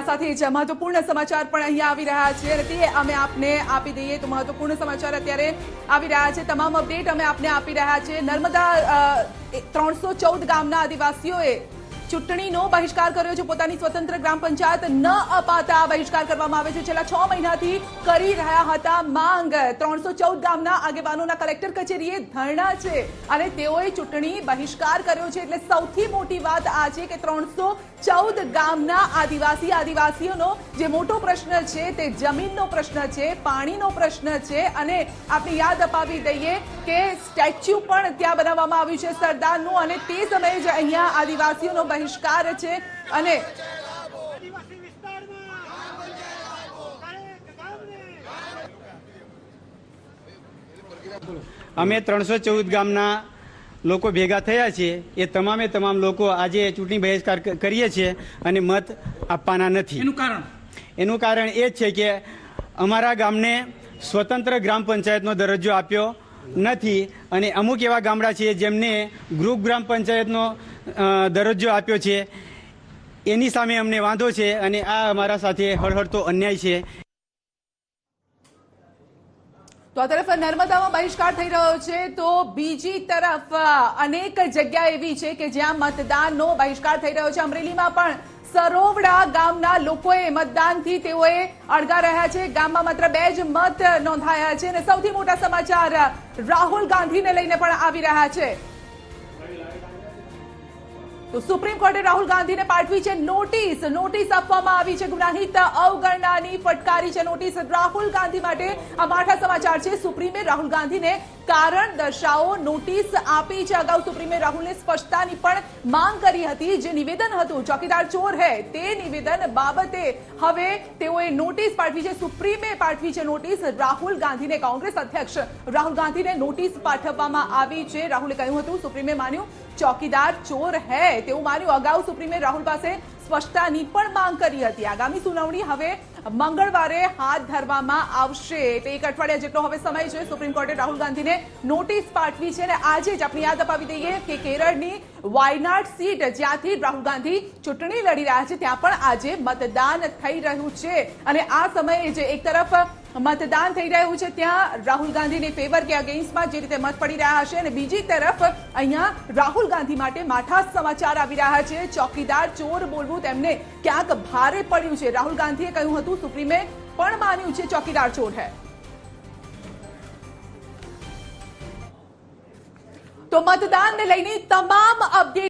સાથે જ મહત્વપૂર્ણ સમાચાર પણ અહીંયા આવી રહ્યા છે અને તે અમે આપને આપી દઈએ તો મહત્વપૂર્ણ સમાચાર અત્યારે આવી રહ્યા છે। તમામ અપડેટ અમે આપને આપી રહ્યા છે। નર્મદા 314 ગામના આદિવાસીઓએ ચૂંટણીનો બહિષ્કાર કર્યો છે। પોતાની સ્વતંત્ર ગ્રામ પંચાયત ન અપાતા બહિષ્કાર કરવામાં આવે છે। છેલ્લા 6 મહિનાથી કરી રહ્યા હતા માંગ। 314 ગામના આગેવાનોના કલેક્ટર કચેરીએ ધરણા છે અને તેઓએ ચૂંટણી બહિષ્કાર કર્યો છે। એટલે સૌથી મોટી વાત આ છે કે 314 ગામના આદિવાસીઓનો જે મોટો પ્રશ્ન છે તે જમીનનો પ્રશ્ન છે, પાણીનો પ્રશ્ન છે અને આપણે યાદ અપાવી દઈએ કે સ્ટેચ્યુ પણ ત્યાં બનાવવામાં આવ્યું છે સરદારનું અને તે સમયે જ અહીંયા આદિવાસીઓનો બહિષ્કાર છે અને અમે 314 ગામના લોકો ભેગા થયા છીએ। એ તમામે તમામ લોકો આજે ચૂંટણી બહિષ્કાર કરીએ છીએ અને મત આપવાના નથી। એનું કારણ એ છે કે અમારા ગામને સ્વતંત્ર ગ્રામ પંચાયતનો દરજ્જો આપ્યો નથી અને અમુક એવા ગામડા છે જેમને ગ્રુપ ગ્રામ પંચાયતનો દરજ્જો આપ્યો છે। એની સામે અમને વાંધો છે અને આ અમારા સાથે હળહળતો અન્યાય છે। તો આ તરફ નર્મદામાં બહિષ્કાર થઈ રહ્યો છે તો બીજી તરફ અનેક જગ્યા એવી છે કે જ્યાં મતદાનનો બહિષ્કાર થઈ રહ્યો છે। અમરેલીમાં પણ સરોવડા ગામના લોકોએ મતદાનથી તેઓએ અળગા રહ્યા છે। ગામમાં માત્ર 2 જ મત નોંધાયા છે અને સૌથી મોટા સમાચાર રાહુલ ગાંધીને લઈને પણ આવી રહ્યા છે। તો સુપ્રીમ કોર્ટે રાહુલ ગાંધીને પાઠવી છે નોટિસ આપવામાં આવી છે। ગુનાહિત અવગણનાની ફટકારી છે નોટિસ રાહુલ ગાંધી માટે। આ માઠા સમાચાર છે। સુપ્રીમે રાહુલ ગાંધીને કારણ દર્શાવો નોટિસ આપી છે। અગાઉ સુપ્રીમે રાહુલને સ્પષ્ટતાની પણ માંગ કરી હતી। જે નિવેદન હતું ચોકીદાર ચોર હૈ તે નિવેદન બાબતે હવે તેઓએ નોટિસ પાઠવી છે। સુપ્રીમે પાઠવી છે નોટિસ રાહુલ ગાંધીને। કોંગ્રેસ અધ્યક્ષ રાહુલ ગાંધીને નોટિસ પાઠવવામાં આવી છે। રાહુલે કહ્યું હતું સુપ્રીમે માન્યું ચોકીદાર ચોર હૈ તેવું માન્યું। અગાઉ સુપ્રીમે રાહુલ પાસે સ્પષ્ટતાની પણ માંગ કરી હતી। આગામી સુનાવણી હવે મંગળવારે હાથ ધરવામાં આવશે। એટલે 1 અઠવાડિયા જેટલો હવે સમય છે। સુપ્રીમ કોર્ટે રાહુલ ગાંધીને નોટિસ પાઠવી છે અને આજે જ આપણે યાદ અપાવી દઈએ કે કેરળની વાયનાડ સીટ જ્યાંથી રાહુલ ગાંધી ચૂંટણી લડી રહ્યા છે ત્યાં પણ આજે મતદાન થઈ રહ્યું છે અને આ સમયે જે એક તરફ મતદાન થઈ રહ્યું છે ત્યાં રાહુલ ગાંધીની ફેવર કે અગેન્સ્ટમાં જે રીતે મત પડી રહ્યા છે અને બીજી તરફ અહીંયા રાહુલ ગાંધી માટે માઠા સમાચાર આવી રહ્યા છે। ચોકીદાર ચોર બોલવું તેમને ક્યાંક ભારે પડ્યું છે। રાહુલ ગાંધીએ કહ્યું હતું સુપ્રીમે પણ માન્યું છે ચોકીદાર ચોર હૈ। તો મતદાનને લઈને તમામ અપડેટ